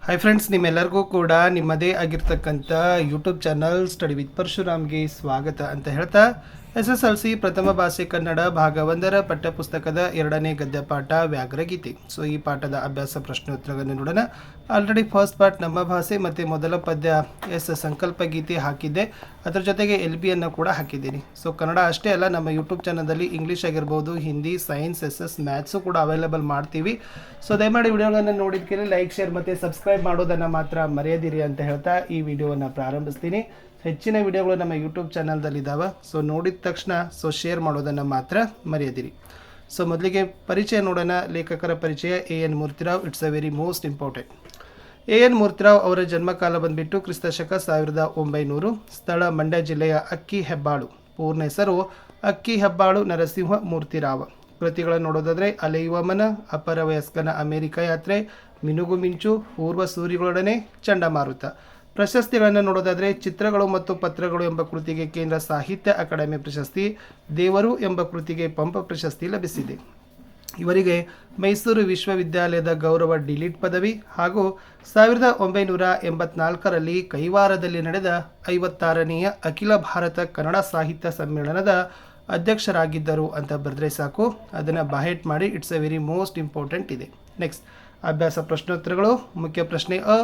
Hi friends, ನಿಮ್ಮೆಲ್ಲರಿಗೂ ಕೂಡ ನಿಮ್ಮದೇ ಆಗಿರ್ತಕ್ಕಂಥ ಯೂಟ್ಯೂಬ್ ಚಾನಲ್ ಸ್ಟಡಿ ವಿತ್ ಪರಶುರಾಮ್ಗೆ ಸ್ವಾಗತ ಅಂತ ಹೇಳ್ತಾ SSLC ಪ್ರಥಮ ಭಾಷೆ ಕನ್ನಡ ಭಾಗ 1ರ ಪಠ್ಯಪುಸ್ತಕದ 2ನೇ ಗದ್ಯ ಪಾಠ ವ್ಯಾಘ್ರಗೀತೆ. ಸೊ ಈ ಪಾಠದ ಅಭ್ಯಾಸ ಪ್ರಶ್ನೋತ್ತರಗಳನ್ನು ನೋಡೋಣ. ಆಲ್ರೆಡಿ ಫಸ್ಟ್ ಪಾರ್ಟ್ ನಮ್ಮ ಭಾಷೆ ಮತ್ತು ಮೊದಲ ಪದ್ಯ ಸಂಕಲ್ಪ ಗೀತೆ ಹಾಕಿದ್ದೆ, ಅದರ ಜೊತೆಗೆ LB ಕೂಡ ಹಾಕಿದ್ದೀನಿ. ಸೊ ಕನ್ನಡ ಅಷ್ಟೇ ಅಲ್ಲ, ನಮ್ಮ ಯೂಟ್ಯೂಬ್ ಚಾನಲಲ್ಲಿ ಇಂಗ್ಲೀಷ್ ಆಗಿರ್ಬೋದು, ಹಿಂದಿ, ಸೈನ್ಸ್, SS, ಮ್ಯಾಥ್ಸು ಕೂಡ ಅವೈಲೇಬಲ್ ಮಾಡ್ತೀವಿ. ಸೊ ದಯಮಾಡಿ ವಿಡಿಯೋಗಳನ್ನು ನೋಡಿದ್ಮೇಲೆ ಲೈಕ್, ಶೇರ್ ಮತ್ತು ಸಬ್ಸ್ಕ್ರೈಬ್ ಮಾಡೋದನ್ನು ಮಾತ್ರ ಮರೆಯದಿರಿ ಅಂತ ಹೇಳ್ತಾ ಈ ವಿಡಿಯೋವನ್ನು ಪ್ರಾರಂಭಿಸ್ತೀನಿ. ಹೆಚ್ಚಿನ ವಿಡಿಯೋಗಳು ನಮ್ಮ ಯೂಟ್ಯೂಬ್ ಚಾನಲ್ದಲ್ಲಿದ್ದಾವೆ. ಸೊ ನೋಡಿದ ತಕ್ಷಣ ಶೇರ್ ಮಾಡೋದನ್ನು ಮಾತ್ರ ಮರೆಯದಿರಿ. ಸೊ ಮೊದಲಿಗೆ ಪರಿಚಯ ನೋಡೋಣ. ಲೇಖಕರ ಪರಿಚಯ AN Murthy Rao. It's a very most important. AN Murthy Rao ಅವರ ಜನ್ಮಕಾಲ ಬಂದುಬಿಟ್ಟು ಕ್ರಿಸ್ತಶಕ 1900. ಸ್ಥಳ ಮಂಡ್ಯ ಜಿಲ್ಲೆಯ ಅಕ್ಕಿ ಹೆಬ್ಬಾಳು. ಪೂರ್ಣ ಹೆಸರು ಅಕ್ಕಿ ಹೆಬ್ಬಾಳು ನರಸಿಂಹ ಮೂರ್ತಿರಾವ್. ಕೃತಿಗಳನ್ನು ನೋಡೋದಾದರೆ ಅಲೆಯುವ ಮನ, ಅಪರ ವಯಸ್ಕನ ಅಮೆರಿಕ ಯಾತ್ರೆ, ಮಿನುಗು ಮಿಂಚು, ಪೂರ್ವ ಸೂರ್ಯಗಳೊಡನೆ, ಚಂಡಮಾರುತ. ಪ್ರಶಸ್ತಿಗಳನ್ನು ನೋಡೋದಾದರೆ ಚಿತ್ರಗಳು ಮತ್ತು ಪತ್ರಗಳು ಎಂಬ ಕೃತಿಗೆ ಕೇಂದ್ರ ಸಾಹಿತ್ಯ ಅಕಾಡೆಮಿ ಪ್ರಶಸ್ತಿ, ದೇವರು ಎಂಬ ಕೃತಿಗೆ ಪಂಪ ಪ್ರಶಸ್ತಿ ಲಭಿಸಿದೆ. ಇವರಿಗೆ ಮೈಸೂರು ವಿಶ್ವವಿದ್ಯಾಲಯದ ಗೌರವ ಡಿಲಿಟ್ ಪದವಿ ಹಾಗೂ 1984ರಲ್ಲಿ ಕೈವಾರದಲ್ಲಿ ನಡೆದ 56ನೇಯ ಅಖಿಲ ಭಾರತ ಕನ್ನಡ ಸಾಹಿತ್ಯ ಸಮ್ಮೇಳನದ ಅಧ್ಯಕ್ಷರಾಗಿದ್ದರು ಅಂತ ಬರೆದ್ರೆ ಸಾಕು. ಅದನ್ನು ಬಾಹೆಟ್ ಮಾಡಿ. It's A very most important ಇದೆ. ನೆಕ್ಸ್ಟ್ ಅಭ್ಯಾಸ ಪ್ರಶ್ನೋತ್ತರಗಳು. ಮುಖ್ಯ ಪ್ರಶ್ನೆ ಅ.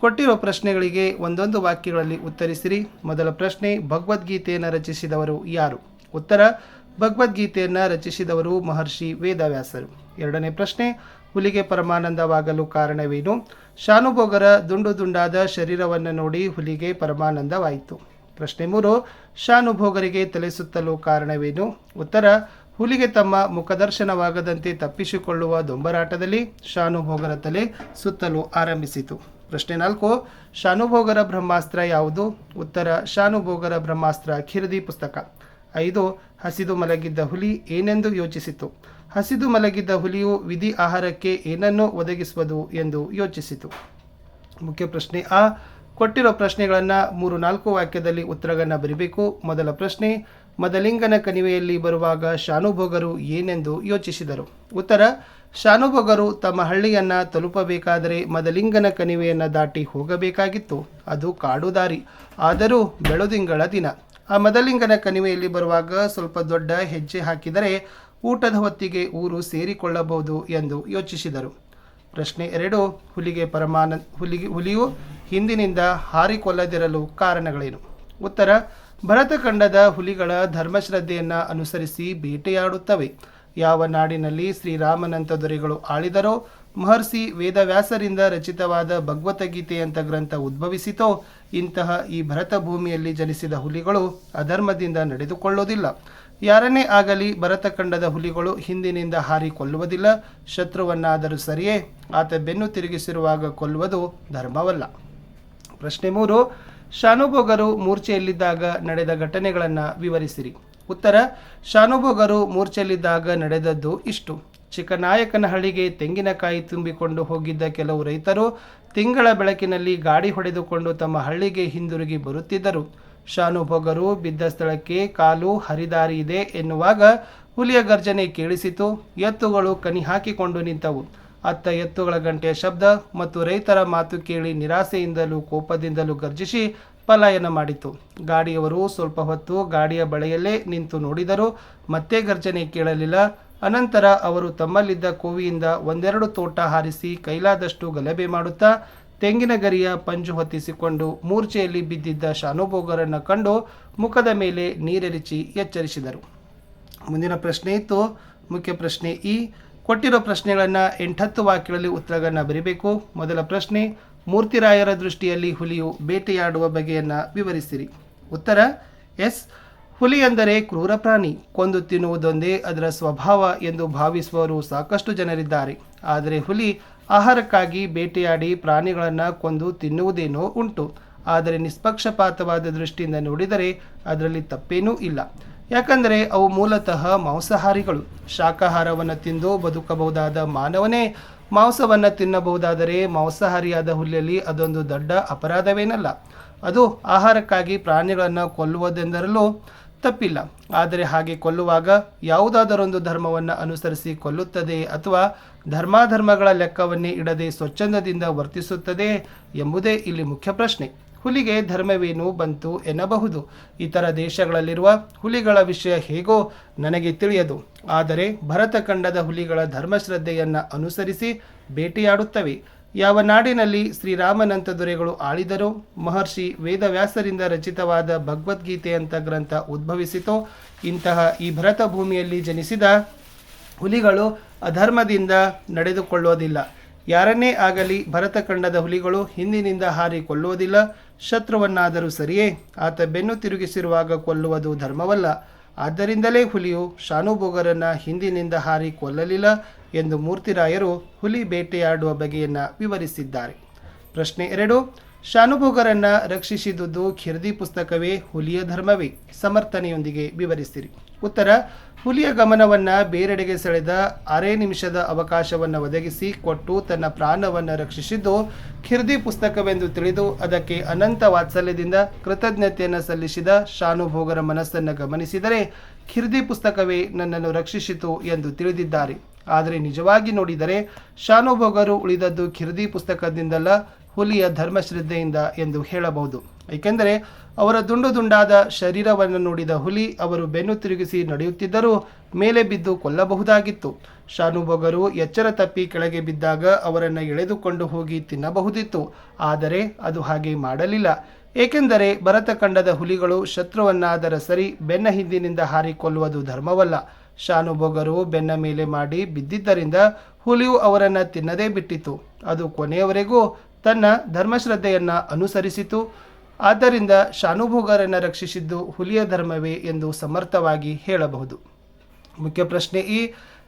ಕೊಟ್ಟಿರೋ ಪ್ರಶ್ನೆಗಳಿಗೆ ಒಂದೊಂದು ವಾಕ್ಯಗಳಲ್ಲಿ ಉತ್ತರಿಸಿರಿ. ಮೊದಲ ಪ್ರಶ್ನೆ, ಭಗವದ್ಗೀತೆಯನ್ನು ರಚಿಸಿದವರು ಯಾರು? ಉತ್ತರ, ಭಗವದ್ಗೀತೆಯನ್ನು ರಚಿಸಿದವರು ಮಹರ್ಷಿ ವೇದವ್ಯಾಸರು. ಎರಡನೇ ಪ್ರಶ್ನೆ, ಹುಲಿಗೆ ಪರಮಾನಂದವಾಗಲು ಕಾರಣವೇನು? ಶಾನುಭೋಗರ ದುಂಡು ದುಂಡಾದ ಶರೀರವನ್ನು ನೋಡಿ ಹುಲಿಗೆ ಪರಮಾನಂದವಾಯಿತು. ಪ್ರಶ್ನೆ 3, ಶಾನುಭೋಗರಿಗೆ ತಲೆ ಸುತ್ತಲು ಕಾರಣವೇನು? ಉತ್ತರ, ಹುಲಿಗೆ ತಮ್ಮ ಮುಖದರ್ಶನವಾಗದಂತೆ ತಪ್ಪಿಸಿಕೊಳ್ಳುವ ದೊಂಬರಾಟದಲ್ಲಿ ಶಾನುಭೋಗರ ತಲೆ ಸುತ್ತಲು ಆರಂಭಿಸಿತು. ಪ್ರಶ್ನೆ 4, ಶಾನುಭೋಗರ ಬ್ರಹ್ಮಾಸ್ತ್ರ ಯಾವುದು? ಉತ್ತರ, ಶಾನುಭೋಗರ ಬ್ರಹ್ಮಾಸ್ತ್ರ ಖಿರದಿ ಪುಸ್ತಕ. 5, ಹಸಿದು ಮಲಗಿದ್ದ ಹುಲಿ ಏನೆಂದು ಯೋಚಿಸಿತು? ಹಸಿದು ಮಲಗಿದ್ದ ಹುಲಿಯು ವಿಧಿ ಆಹಾರಕ್ಕೆ ಏನನ್ನು ಒದಗಿಸುವುದು ಎಂದು ಯೋಚಿಸಿತು. ಮುಖ್ಯ ಪ್ರಶ್ನೆ ಆ. ಕೊಟ್ಟಿರೋ ಪ್ರಶ್ನೆಗಳನ್ನು 3-4 ವಾಕ್ಯದಲ್ಲಿ ಉತ್ತರಗಳನ್ನು ಬರೀಬೇಕು. ಮೊದಲ ಪ್ರಶ್ನೆ, ಮದಲಿಂಗನ ಕಣಿವೆಯಲ್ಲಿ ಬರುವಾಗ ಶಾನುಭೋಗರು ಏನೆಂದು ಯೋಚಿಸಿದರು? ಉತ್ತರ, ಶಾನುಭೋಗರು ತಮ್ಮ ಹಳ್ಳಿಯನ್ನು ತಲುಪಬೇಕಾದರೆ ಮದಲಿಂಗನ ಕಣಿವೆಯನ್ನು ದಾಟಿ ಹೋಗಬೇಕಾಗಿತ್ತು. ಅದು ಕಾಡು ದಾರಿ, ಆದರೂ ಬೆಳದಿಂಗಳ ದಿನ. ಆ ಮದಲಿಂಗನ ಕಣಿವೆಯಲ್ಲಿ ಬರುವಾಗ ಸ್ವಲ್ಪ ದೊಡ್ಡ ಹೆಜ್ಜೆ ಹಾಕಿದರೆ ಊಟದ ಹೊತ್ತಿಗೆ ಊರು ಸೇರಿಕೊಳ್ಳಬಹುದು ಎಂದು ಯೋಚಿಸಿದರು. ಪ್ರಶ್ನೆ 2, ಹುಲಿಯು ಹಿಂದಿನಿಂದ ಹಾರಿಕೊಳ್ಳದಿರಲು ಕಾರಣಗಳೇನು? ಉತ್ತರ, ಭರತಖಂಡದ ಹುಲಿಗಳ ಧರ್ಮಶ್ರದ್ಧೆಯನ್ನು ಅನುಸರಿಸಿ ಬೇಟೆಯಾಡುತ್ತವೆ. ಯಾವ ನಾಡಿನಲ್ಲಿ ಶ್ರೀರಾಮನಂತ ದೊರೆಗಳು ಆಳಿದರೋ, ಮಹರ್ಷಿ ವೇದವ್ಯಾಸರಿಂದ ರಚಿತವಾದ ಭಗವದ್ಗೀತೆ ಅಂತ ಗ್ರಂಥ ಉದ್ಭವಿಸಿತೋ, ಇಂತಹ ಈ ಭರತ ಭೂಮಿಯಲ್ಲಿ ಜನಿಸಿದ ಹುಲಿಗಳು ಅಧರ್ಮದಿಂದ ನಡೆದುಕೊಳ್ಳುವುದಿಲ್ಲ. ಯಾರನ್ನೇ ಆಗಲಿ ಭರತಖಂಡದ ಹುಲಿಗಳು ಹಿಂದಿನಿಂದ ಹಾರಿ ಕೊಲ್ಲುವುದಿಲ್ಲ. ಶತ್ರುವನ್ನಾದರೂ ಸರಿಯೇ, ಆತ ಬೆನ್ನು ತಿರುಗಿಸಿರುವಾಗ ಕೊಲ್ಲುವುದು ಧರ್ಮವಲ್ಲ. ಪ್ರಶ್ನೆ 3, ಶಾನುಭೋಗರು ಮೂರ್ಛೆಯಲ್ಲಿದ್ದಾಗ ನಡೆದ ಘಟನೆಗಳನ್ನು ವಿವರಿಸಿರಿ. ಉತ್ತರ, ಶಾನುಭೋಗರು ಮೂರ್ಛೆಯಲ್ಲಿದ್ದಾಗ ನಡೆದದ್ದು ಇಷ್ಟು. ಚಿಕ್ಕನಾಯಕನಹಳ್ಳಿಗೆ ತೆಂಗಿನಕಾಯಿ ತುಂಬಿಕೊಂಡು ಹೋಗಿದ್ದ ಕೆಲವು ರೈತರು ತಿಂಗಳ ಬೆಳಕಿನಲ್ಲಿ ಗಾಡಿ ಹೊಡೆದುಕೊಂಡು ತಮ್ಮ ಹಳ್ಳಿಗೆ ಹಿಂದಿರುಗಿ ಬರುತ್ತಿದ್ದರು. ಶಾನುಭೋಗರು ಬಿದ್ದ ಸ್ಥಳಕ್ಕೆ ಕಾಲು ಹರಿದಾರಿ ಇದೆ ಎನ್ನುವಾಗ ಹುಲಿಯ ಗರ್ಜನೆ ಕೇಳಿಸಿತು. ಎತ್ತುಗಳು ಕಣಿ ಹಾಕಿಕೊಂಡು ನಿಂತವು. ಅತ್ತ ಎತ್ತುಗಳ ಗಂಟೆಯ ಶಬ್ದ ಮತ್ತು ರೈತರ ಮಾತು ಕೇಳಿ ನಿರಾಸೆಯಿಂದಲೂ ಕೋಪದಿಂದಲೂ ಗರ್ಜಿಸಿ ಪಲಾಯನ ಮಾಡಿತು. ಗಾಡಿಯವರು ಸ್ವಲ್ಪ ಹೊತ್ತು ಗಾಡಿಯ ಬಳಿಯಲ್ಲೇ ನಿಂತು ನೋಡಿದರು. ಮತ್ತೆ ಗರ್ಜನೆ ಕೇಳಲಿಲ್ಲ. ಅನಂತರ ಅವರು ತಮ್ಮಲ್ಲಿದ್ದ ಕೋವಿಯಿಂದ ಒಂದೆರಡು ತೋಟ ಹಾರಿಸಿ ಕೈಲಾದಷ್ಟು ಗಲಭೆ ಮಾಡುತ್ತಾ ತೆಂಗಿನ ಗರಿಯ ಪಂಜು ಹೊತ್ತಿಸಿಕೊಂಡು ಮೂರ್ಛೆಯಲ್ಲಿ ಬಿದ್ದಿದ್ದ ಶಾನುಭೋಗರನ್ನು ಕಂಡು ಮುಖದ ಮೇಲೆ ನೀರೆರಿಚಿ ಎಚ್ಚರಿಸಿದರು. ಮುಂದಿನ ಪ್ರಶ್ನೆ ಇತ್ತು. ಮುಖ್ಯ ಪ್ರಶ್ನೆ ಇ. ಕೊಟ್ಟಿರೋ ಪ್ರಶ್ನೆಗಳನ್ನು 8-10 ವಾಕ್ಯಗಳಲ್ಲಿ ಉತ್ತರಗಳನ್ನು ಬರೀಬೇಕು. ಮೊದಲ ಪ್ರಶ್ನೆ, ಮೂರ್ತಿರಾಯರ ದೃಷ್ಟಿಯಲ್ಲಿ ಹುಲಿಯು ಬೇಟೆಯಾಡುವ ಬಗೆಯನ್ನು ವಿವರಿಸಿರಿ. ಉತ್ತರ, ಎಸ್. ಹುಲಿ ಎಂದರೆ ಕ್ರೂರ ಪ್ರಾಣಿ. ಕೊಂದು ತಿನ್ನುವುದೊಂದೇ ಅದರ ಸ್ವಭಾವ ಎಂದು ಭಾವಿಸುವವರು ಸಾಕಷ್ಟು ಜನರಿದ್ದಾರೆ. ಆದರೆ ಹುಲಿ ಆಹಾರಕ್ಕಾಗಿ ಬೇಟೆಯಾಡಿ ಪ್ರಾಣಿಗಳನ್ನು ಕೊಂದು ತಿನ್ನುವುದೇನೋ ಉಂಟು. ಆದರೆ ನಿಷ್ಪಕ್ಷಪಾತವಾದ ದೃಷ್ಟಿಯಿಂದ ನೋಡಿದರೆ ಅದರಲ್ಲಿ ತಪ್ಪೇನೂ ಇಲ್ಲ. ಯಾಕಂದರೆ ಅವು ಮೂಲತಃ ಮಾಂಸಾಹಾರಿಗಳು. ಶಾಕಾಹಾರವನ್ನು ತಿಂದು ಬದುಕಬಹುದಾದ ಮಾನವನೇ ಮಾಂಸವನ್ನು ತಿನ್ನಬಹುದಾದರೆ ಮಾಂಸಾಹಾರಿಯಾದ ಹುಲಿಯಲ್ಲಿ ಅದೊಂದು ದೊಡ್ಡ ಅಪರಾಧವೇನಲ್ಲ. ಅದು ಆಹಾರಕ್ಕಾಗಿ ಪ್ರಾಣಿಗಳನ್ನು ಕೊಲ್ಲುವುದೆಂದರಲ್ಲೂ ತಪ್ಪಿಲ್ಲ. ಆದರೆ ಹಾಗೆ ಕೊಲ್ಲುವಾಗ ಯಾವುದಾದರೊಂದು ಧರ್ಮವನ್ನು ಅನುಸರಿಸಿ ಕೊಲ್ಲುತ್ತದೆ ಅಥವಾ ಧರ್ಮಾಧರ್ಮಗಳ ಲೆಕ್ಕವನ್ನೇ ಇಡದೆ ಸ್ವಚ್ಛಂದದಿಂದ ವರ್ತಿಸುತ್ತದೆ ಎಂಬುದೇ ಇಲ್ಲಿ ಮುಖ್ಯ ಪ್ರಶ್ನೆ. ಹುಲಿಗೆ ಧರ್ಮವೇನು ಬಂತು ಎನ್ನಬಹುದು. ಇತರ ದೇಶಗಳಲ್ಲಿರುವ ಹುಲಿಗಳ ವಿಷಯ ಹೇಗೋ ನನಗೆ ತಿಳಿಯದು. ಆದರೆ ಭರತಖಂಡದ ಹುಲಿಗಳ ಧರ್ಮಶ್ರದ್ಧೆಯನ್ನು ಅನುಸರಿಸಿ ಬೇಟೆಯಾಡುತ್ತವೆ. ಯಾವ ನಾಡಿನಲ್ಲಿ ಶ್ರೀರಾಮನಂತ ದೊರೆಗಳು ಆಳಿದರೋ, ಮಹರ್ಷಿ ವೇದವ್ಯಾಸರಿಂದ ರಚಿತವಾದ ಭಗವದ್ಗೀತೆ ಅಂತ ಗ್ರಂಥ ಉದ್ಭವಿಸಿತೋ, ಇಂತಹ ಈ ಭರತ ಭೂಮಿಯಲ್ಲಿ ಜನಿಸಿದ ಹುಲಿಗಳು ಅಧರ್ಮದಿಂದ ನಡೆದುಕೊಳ್ಳೋದಿಲ್ಲ. ಯಾರನ್ನೇ ಆಗಲಿ ಭರತಖಂಡದ ಹುಲಿಗಳು ಹಿಂದಿನಿಂದ ಹಾರಿ ಕೊಲ್ಲುವುದಿಲ್ಲ. ಶತ್ರುವನ್ನಾದರೂ ಸರಿಯೇ, ಆತ ಬೆನ್ನು ತಿರುಗಿಸಿರುವಾಗ ಕೊಲ್ಲುವುದು ಧರ್ಮವಲ್ಲ. ಆದ್ದರಿಂದಲೇ ಹುಲಿಯು ಶಾನುಭೋಗರನ್ನು ಹಿಂದಿನಿಂದ ಹಾರಿ ಕೊಲ್ಲಲಿಲ್ಲ ಎಂದು ಮೂರ್ತಿರಾಯರು ಹುಲಿ ಬೇಟೆಯಾಡುವ ಬಗೆಯನ್ನು ವಿವರಿಸಿದ್ದಾರೆ. ಪ್ರಶ್ನೆ 2. ಶಾನುಭೋಗರನ್ನು ರಕ್ಷಿಸಿದುದು ಖಿರ್ದಿ ಪುಸ್ತಕವೇ, ಹುಲಿಯ ಧರ್ಮವೇ? ಸಮರ್ಥನೆಯೊಂದಿಗೆ ವಿವರಿಸಿರಿ. ಉತ್ತರ: ಹುಲಿಯ ಗಮನವನ್ನು ಬೇರೆಡೆಗೆ ಸೆಳೆದ 6 ನಿಮಿಷದ ಅವಕಾಶವನ್ನು ಒದಗಿಸಿ ಕೊಟ್ಟು ತನ್ನ ಪ್ರಾಣವನ್ನು ರಕ್ಷಿಸಿದ್ದು ಖಿರ್ದಿ ಪುಸ್ತಕವೆಂದು ತಿಳಿದು ಅದಕ್ಕೆ ಅನಂತ ವಾತ್ಸಲ್ಯದಿಂದ ಕೃತಜ್ಞತೆಯನ್ನು ಸಲ್ಲಿಸಿದ ಶಾನುಭೋಗರ ಮನಸ್ಸನ್ನು ಗಮನಿಸಿದರೆ ಖಿರ್ದಿ ಪುಸ್ತಕವೇ ನನ್ನನ್ನು ರಕ್ಷಿಸಿತು ಎಂದು ತಿಳಿದಿದ್ದಾರೆ. ಆದರೆ ನಿಜವಾಗಿ ನೋಡಿದರೆ ಶಾನುಭೋಗರು ಉಳಿದದ್ದು ಖಿರ್ದಿ ಪುಸ್ತಕದಿಂದಲ್ಲ, ಹುಲಿಯ ಧರ್ಮಶ್ರದ್ಧೆಯಿಂದ ಎಂದು ಹೇಳಬಹುದು. ಏಕೆಂದರೆ ಅವರ ದುಂಡು ದುಂಡಾದ ಶರೀರವನ್ನು ನೋಡಿದ ಹುಲಿ ಅವರು ಬೆನ್ನು ತಿರುಗಿಸಿ ನಡೆಯುತ್ತಿದ್ದರೂ ಮೇಲೆ ಬಿದ್ದು ಕೊಲ್ಲಬಹುದಾಗಿತ್ತು. ಶಾನುಭೋಗರು ಎಚ್ಚರ ತಪ್ಪಿ ಕೆಳಗೆ ಬಿದ್ದಾಗ ಅವರನ್ನು ಎಳೆದುಕೊಂಡು ಹೋಗಿ ತಿನ್ನಬಹುದಿತ್ತು. ಆದರೆ ಅದು ಹಾಗೆ ಮಾಡಲಿಲ್ಲ. ಏಕೆಂದರೆ ಭರತಖಂಡದ ಹುಲಿಗಳು ಶತ್ರುವನ್ನಾದರ ಸರಿ ಬೆನ್ನ ಹಿಂದಿನಿಂದ ಹಾರಿಕೊಳ್ಳುವುದು ಧರ್ಮವಲ್ಲ. ಶಾನುಭೋಗರು ಬೆನ್ನ ಮೇಲೆ ಮಾಡಿ ಬಿದ್ದಿದ್ದರಿಂದ ಹುಲಿಯು ಅವರನ್ನು ತಿನ್ನದೇ ಬಿಟ್ಟಿತು. ಅದು ಕೊನೆಯವರೆಗೂ ತನ್ನ ಧರ್ಮಶ್ರದ್ಧೆಯನ್ನು ಅನುಸರಿಸಿತು. ಆದ್ದರಿಂದ ಶಾನುಭೋಗರನ್ನು ರಕ್ಷಿಸಿದ್ದು ಹುಲಿಯ ಧರ್ಮವೇ ಎಂದು ಸಮರ್ಥವಾಗಿ ಹೇಳಬಹುದು. ಮುಖ್ಯ ಪ್ರಶ್ನೆ ಈ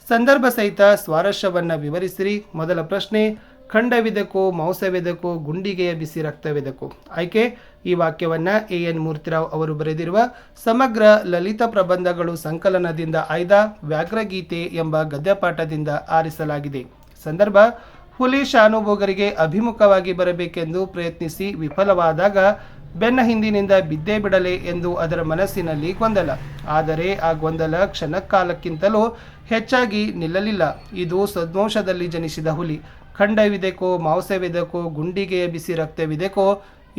ಸಂದರ್ಭ ಸಹಿತ ಸ್ವಾರಸ್ಯವನ್ನು ವಿವರಿಸಿರಿ. ಮೊದಲ ಪ್ರಶ್ನೆ: ಖಂಡವಿದಕೋ, ಮಾಂಸವೆದಕೋ, ಗುಂಡಿಗೆಯ ಬಿಸಿ ರಕ್ತವೆದಕೋ? ಆಯ್ಕೆ: ಈ ವಾಕ್ಯವನ್ನು ಎನ್ ಮೂರ್ತಿರಾವ್ ಅವರು ಬರೆದಿರುವ ಸಮಗ್ರ ಲಲಿತ ಪ್ರಬಂಧಗಳು ಸಂಕಲನದಿಂದ ಆಯ್ದ ವ್ಯಾಘ್ರಗೀತೆ ಎಂಬ ಗದ್ಯಪಾಠದಿಂದ ಆರಿಸಲಾಗಿದೆ. ಸಂದರ್ಭ: ಹುಲಿ ಶಾನುಭೋಗರಿಗೆ ಅಭಿಮುಖವಾಗಿ ಬರಬೇಕೆಂದು ಪ್ರಯತ್ನಿಸಿ ವಿಫಲವಾದಾಗ ಬೆನ್ನ ಹಿಂದಿನಿಂದ ಬಿದ್ದೇ ಬಿಡಲೆ ಎಂದು ಅದರ ಮನಸ್ಸಿನಲ್ಲಿ ಗೊಂದಲ. ಆದರೆ ಆ ಗೊಂದಲ ಕ್ಷಣಕಾಲಕ್ಕಿಂತಲೂ ಹೆಚ್ಚಾಗಿ ನಿಲ್ಲಲಿಲ್ಲ. ಇದು ಸದ್ವಂಶದಲ್ಲಿ ಜನಿಸಿದ ಹುಲಿ. ಖಂಡವಿದೆಕೋ, ಮಾಂಸವಿದೆಕೋ, ಗುಂಡಿಗೆಯ ಬಿಸಿ ರಕ್ತವಿದೆಕೋ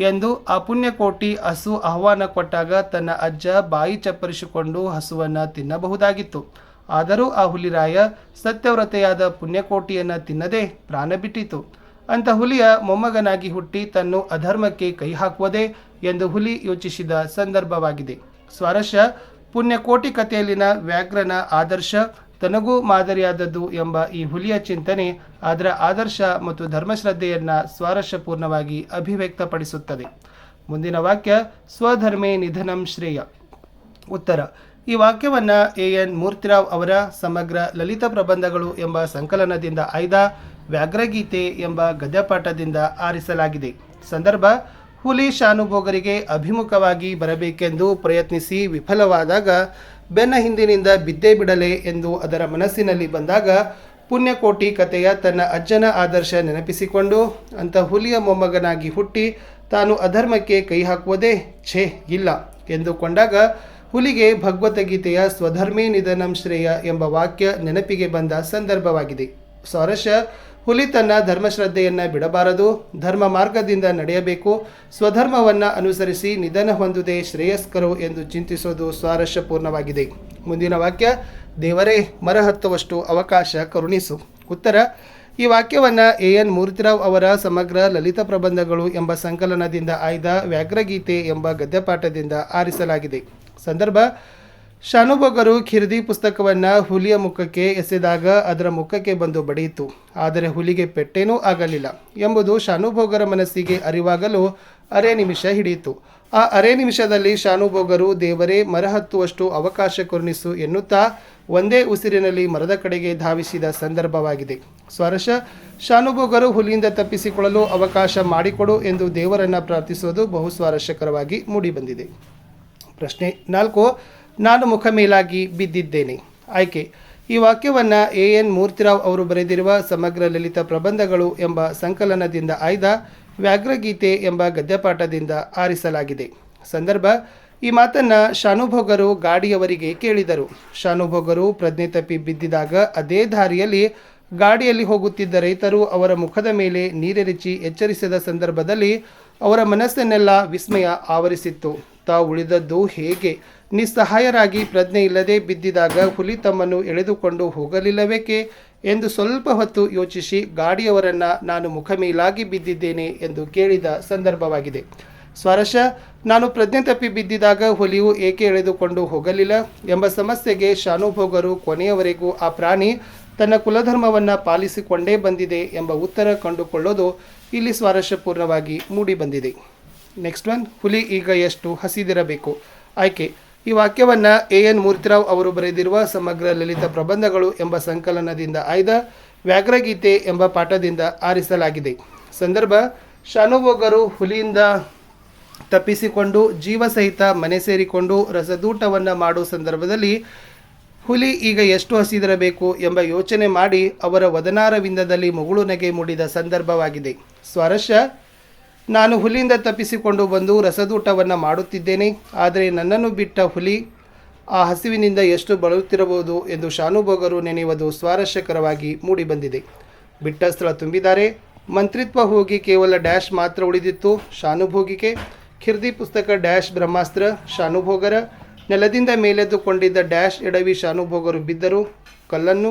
ಎಂದು ಆ ಪುಣ್ಯಕೋಟಿ ಹಸು ಆಹ್ವಾನ ಕೊಟ್ಟಾಗ ತನ್ನ ಅಜ್ಜ ಬಾಯಿ ಚಪ್ಪರಿಸಿಕೊಂಡು ಹಸುವನ್ನು ತಿನ್ನಬಹುದಾಗಿತ್ತು. ಆದರೂ ಆ ಹುಲಿರಾಯ ಸತ್ಯವ್ರತೆಯಾದ ಪುಣ್ಯಕೋಟಿಯನ್ನು ತಿನ್ನದೆ ಪ್ರಾಣ ಬಿಟ್ಟಿತು. ಅಂಥ ಹುಲಿಯ ಮೊಮ್ಮಗನಾಗಿ ಹುಟ್ಟಿ ತನ್ನ ಅಧರ್ಮಕ್ಕೆ ಕೈ ಹಾಕುವುದೇ ಎಂದು ಹುಲಿ ಯೋಚಿಸಿದ ಸಂದರ್ಭವಾಗಿದೆ. ಸ್ವಾರಸ್ಯ: ಪುಣ್ಯಕೋಟಿ ಕಥೆಯಲ್ಲಿನ ವ್ಯಾಘ್ರನ ಆದರ್ಶ ತನಗೂ ಮಾದರಿಯಾದದ್ದು ಎಂಬ ಈ ಹುಲಿಯ ಚಿಂತನೆ ಅದರ ಆದರ್ಶ ಮತ್ತು ಧರ್ಮಶ್ರದ್ಧೆಯನ್ನು ಸ್ವಾರಸ್ಯಪೂರ್ಣವಾಗಿ ಅಭಿವ್ಯಕ್ತಪಡಿಸುತ್ತದೆ. ಮುಂದಿನ ವಾಕ್ಯ: ಸ್ವಧರ್ಮೇ ನಿಧನಂ ಶ್ರೇಯ. ಉತ್ತರ: ಈ ವಾಕ್ಯವನ್ನು ಎನ್ ಮೂರ್ತಿರಾವ್ ಅವರ ಸಮಗ್ರ ಲಲಿತ ಪ್ರಬಂಧಗಳು ಎಂಬ ಸಂಕಲನದಿಂದ ಆಯ್ದ ವ್ಯಾಘ್ರಗೀತೆ ಎಂಬ ಗದ್ಯಪಾಠದಿಂದ ಆರಿಸಲಾಗಿದೆ. ಸಂದರ್ಭ: ಹುಲಿ ಶಾನುಭೋಗರಿಗೆ ಅಭಿಮುಖವಾಗಿ ಬರಬೇಕೆಂದು ಪ್ರಯತ್ನಿಸಿ ವಿಫಲವಾದಾಗ ಬೆನ್ನ ಹಿಂದಿನಿಂದ ಬಿದ್ದೇ ಬಿಡಲೆ ಎಂದು ಅದರ ಮನಸ್ಸಿನಲ್ಲಿ ಬಂದಾಗ ಪುಣ್ಯಕೋಟಿ ಕಥೆಯ ತನ್ನ ಅಜ್ಜನ ಆದರ್ಶ ನೆನಪಿಸಿಕೊಂಡು ಅಂಥ ಹುಲಿಯ ಮೊಮ್ಮಗನಾಗಿ ಹುಟ್ಟಿ ತಾನು ಅಧರ್ಮಕ್ಕೆ ಕೈ ಹಾಕುವುದೇ ಛೇ ಇಲ್ಲ ಎಂದುಕೊಂಡಾಗ ಹುಲಿಗೆ ಭಗವದ್ಗೀತೆಯ ಸ್ವಧರ್ಮೇ ನಿಧನಂ ಶ್ರೇಯ ಎಂಬ ವಾಕ್ಯ ನೆನಪಿಗೆ ಬಂದ ಸಂದರ್ಭವಾಗಿದೆ. ಸ್ವಾರಸ್ಯ: ಹುಲಿ ತನ್ನ ಧರ್ಮಶ್ರದ್ಧೆಯನ್ನು ಬಿಡಬಾರದು, ಧರ್ಮ ಮಾರ್ಗದಿಂದ ನಡೆಯಬೇಕು, ಸ್ವಧರ್ಮವನ್ನು ಅನುಸರಿಸಿ ನಿಧನ ಹೊಂದುವುದೇ ಶ್ರೇಯಸ್ಕರು ಎಂದು ಚಿಂತಿಸೋದು ಸ್ವಾರಸ್ಯಪೂರ್ಣವಾಗಿದೆ. ಮುಂದಿನ ವಾಕ್ಯ: ದೇವರೇ ಮರಹತ್ತುವಷ್ಟು ಅವಕಾಶ ಕರುಣಿಸು. ಉತ್ತರ: ಈ ವಾಕ್ಯವನ್ನು ಎನ್ ಮೂರ್ತಿರಾವ್ ಅವರ ಸಮಗ್ರ ಲಲಿತ ಪ್ರಬಂಧಗಳು ಎಂಬ ಸಂಕಲನದಿಂದ ಆಯ್ದ ವ್ಯಾಘ್ರಗೀತೆ ಎಂಬ ಗದ್ಯಪಾಠದಿಂದ ಆರಿಸಲಾಗಿದೆ. ಸಂದರ್ಭ: ಶಾನುಭೋಗರು ಖಿರ್ದಿ ಪುಸ್ತಕವನ್ನು ಹುಲಿಯ ಮುಖಕ್ಕೆ ಎಸೆದಾಗ ಅದರ ಮುಖಕ್ಕೆ ಬಂದು ಬಡಿಯಿತು. ಆದರೆ ಹುಲಿಗೆ ಪೆಟ್ಟೇನೂ ಆಗಲಿಲ್ಲ ಎಂಬುದು ಶಾನುಭೋಗರ ಮನಸ್ಸಿಗೆ ಅರಿವಾಗಲು 6 ನಿಮಿಷ ಹಿಡಿಯಿತು. ಆ 6 ನಿಮಿಷದಲ್ಲಿ ಶಾನುಭೋಗರು ದೇವರೇ ಮರಹತ್ತುವಷ್ಟು ಅವಕಾಶ ಕರುಣಿಸು ಎನ್ನುತ್ತಾ ಒಂದೇ ಉಸಿರಿನಲ್ಲಿ ಮರದ ಕಡೆಗೆ ಧಾವಿಸಿದ ಸಂದರ್ಭವಾಗಿದೆ. ಸ್ವಾರಸ್ಯ: ಶಾನುಭೋಗರು ಹುಲಿಯಿಂದ ತಪ್ಪಿಸಿಕೊಳ್ಳಲು ಅವಕಾಶ ಮಾಡಿಕೊಡು ಎಂದು ದೇವರನ್ನು ಪ್ರಾರ್ಥಿಸುವುದು ಬಹು ಸ್ವಾರಸ್ಯಕರವಾಗಿ ಮೂಡಿಬಂದಿದೆ. ಪ್ರಶ್ನೆ 4: ನಾನು ಮುಖ ಮೇಲಾಗಿ ಬಿದ್ದಿದ್ದೇನೆ. ಆಯ್ಕೆ: ಈ ವಾಕ್ಯವನ್ನು ಎನ್ ಮೂರ್ತಿರಾವ್ ಅವರು ಬರೆದಿರುವ ಸಮಗ್ರ ಲಲಿತ ಪ್ರಬಂಧಗಳು ಎಂಬ ಸಂಕಲನದಿಂದ ಆಯ್ದ ವ್ಯಾಘ್ರಗೀತೆ ಎಂಬ ಗದ್ಯಪಾಠದಿಂದ ಆರಿಸಲಾಗಿದೆ. ಸಂದರ್ಭ: ಈ ಮಾತನ್ನು ಶಾನುಭೋಗರು ಗಾಡಿಯವರಿಗೆ ಕೇಳಿದರು. ಶಾನುಭೋಗರು ಪ್ರಜ್ಞೆ ತಪ್ಪಿ ಬಿದ್ದಿದಾಗ ಅದೇ ದಾರಿಯಲ್ಲಿ ಗಾಡಿಯಲ್ಲಿ ಹೋಗುತ್ತಿದ್ದ ರೈತರು ಅವರ ಮುಖದ ಮೇಲೆ ನೀರೆರಚಿ ಎಚ್ಚರಿಸಿದ ಸಂದರ್ಭದಲ್ಲಿ ಅವರ ಮನಸ್ಸನ್ನೆಲ್ಲ ವಿಸ್ಮಯ ಆವರಿಸಿತ್ತು. ತಾವು ಉಳಿದದ್ದು ಹೇಗೆ? ನಿಸ್ಸಹಾಯರಾಗಿ ಪ್ರಜ್ಞೆ ಇಲ್ಲದೆ ಬಿದ್ದಿದಾಗ ಹುಲಿ ತಮ್ಮನ್ನು ಎಳೆದುಕೊಂಡು ಹೋಗಲಿಲ್ಲಬೇಕೆ ಎಂದು ಸ್ವಲ್ಪ ಹೊತ್ತು ಯೋಚಿಸಿ ಗಾಡಿಯವರನ್ನು ನಾನು ಮುಖಮೇಲಾಗಿ ಬಿದ್ದಿದ್ದೇನೆ ಎಂದು ಕೇಳಿದ ಸಂದರ್ಭವಾಗಿದೆ. ಸ್ವಾರಸ್ಯ, ನಾನು ಪ್ರಜ್ಞೆ ತಪ್ಪಿ ಬಿದ್ದಿದಾಗ ಹುಲಿಯು ಏಕೆ ಎಳೆದುಕೊಂಡು ಹೋಗಲಿಲ್ಲ ಎಂಬ ಸಮಸ್ಯೆಗೆ ಶಾನುಭೋಗರು ಕೊನೆಯವರೆಗೂ ಆ ಪ್ರಾಣಿ ತನ್ನ ಕುಲಧರ್ಮವನ್ನು ಪಾಲಿಸಿಕೊಂಡೇ ಬಂದಿದೆ ಎಂಬ ಉತ್ತರ ಕಂಡುಕೊಳ್ಳೋದು ಇಲ್ಲಿ ಸ್ವಾರಸ್ಯಪೂರ್ಣವಾಗಿ ಮೂಡಿಬಂದಿದೆ. ನೆಕ್ಸ್ಟ್ ಒನ್, ಹುಲಿ ಈಗ ಎಷ್ಟು ಹಸಿದಿರಬೇಕು? ಆಯ್ಕೆ. ಈ ವಾಕ್ಯವನ್ನು AN ಮೂರ್ತಿರಾವ್ ಅವರು ಬರೆದಿರುವ ಸಮಗ್ರ ಲಲಿತ ಪ್ರಬಂಧಗಳು ಎಂಬ ಸಂಕಲನದಿಂದ ಆಯ್ದ ವ್ಯಾಘ್ರಗೀತೆ ಎಂಬ ಪಾಠದಿಂದ ಆರಿಸಲಾಗಿದೆ. ಸಂದರ್ಭ, ಶಾನುಭೋಗರು ಹುಲಿಯಿಂದ ತಪ್ಪಿಸಿಕೊಂಡು ಜೀವ ಸಹಿತ ಮನೆ ಸೇರಿಕೊಂಡು ರಸದೂಟವನ್ನು ಮಾಡೋ ಸಂದರ್ಭದಲ್ಲಿ ಹುಲಿ ಈಗ ಎಷ್ಟು ಹಸಿದಿರಬೇಕು ಎಂಬ ಯೋಚನೆ ಮಾಡಿ ಅವರ ವದನಾರವಿಂದದಲ್ಲಿ ಮುಗುಳು ನಗೆ ಮೂಡಿದ ಸಂದರ್ಭವಾಗಿದೆ. ಸ್ವಾರಸ್ಯ, ನಾನು ಹುಲಿಯಿಂದ ತಪ್ಪಿಸಿಕೊಂಡು ಬಂದು ರಸದೂಟವನ್ನು ಮಾಡುತ್ತಿದ್ದೇನೆ, ಆದರೆ ನನ್ನನ್ನು ಬಿಟ್ಟ ಹುಲಿ ಆ ಹಸಿವಿನಿಂದ ಎಷ್ಟು ಬಳಲುತ್ತಿರಬಹುದು ಎಂದು ಶಾನುಭೋಗರು ನೆನೆಯುವುದು ಸ್ವಾರಸ್ಯಕರವಾಗಿ ಮೂಡಿಬಂದಿದೆ. ಬಿಟ್ಟ ಸ್ಥಳ ತುಂಬಿದ್ದಾರೆ. ಮಂತ್ರಿತ್ವ ಹೋಗಿ ಕೇವಲ ಡ್ಯಾಶ್ ಮಾತ್ರ ಉಳಿದಿತ್ತು. ಶಾನುಭೋಗಿಕೆ. ಖಿರ್ದಿ ಪುಸ್ತಕ ಡ್ಯಾಶ್ ಬ್ರಹ್ಮಾಸ್ತ್ರ. ಶಾನುಭೋಗರ ನೆಲದಿಂದ ಮೇಲೆದ್ದುಕೊಂಡಿದ್ದ ಡ್ಯಾಶ್ ಎಡವಿ ಶಾನುಭೋಗರು ಬಿದ್ದರು. ಕಲ್ಲನ್ನು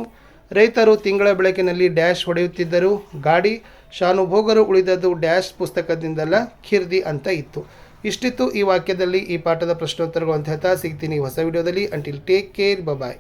ರೈತರು ತಿಂಗಳ ಬೆಳಕಿನಲ್ಲಿ ಡ್ಯಾಶ್ ಹೊಡೆಯುತ್ತಿದ್ದರು. ಗಾಡಿ ಶಾನುಭೋಗರು ಉಳಿದದ್ದು ಡ್ಯಾಶ್ ಪುಸ್ತಕದಿಂದಲ್ಲ, ಖಿರ್ದಿ ಅಂತ ಇತ್ತು. ಇಷ್ಟಿತ್ತು ಈ ವಾಕ್ಯದಲ್ಲಿ. ಈ ಪಾಠದ ಪ್ರಶ್ನೋತ್ತರಗಳು ಅಂತ ಹೇಳ್ತಾ ಸಿಗ್ತೀನಿ ಹೊಸ ವಿಡಿಯೋದಲ್ಲಿ. ಅಂಟಿಲ್ ಟೇಕ್ ಕೇರ್, ಬಾಯ್.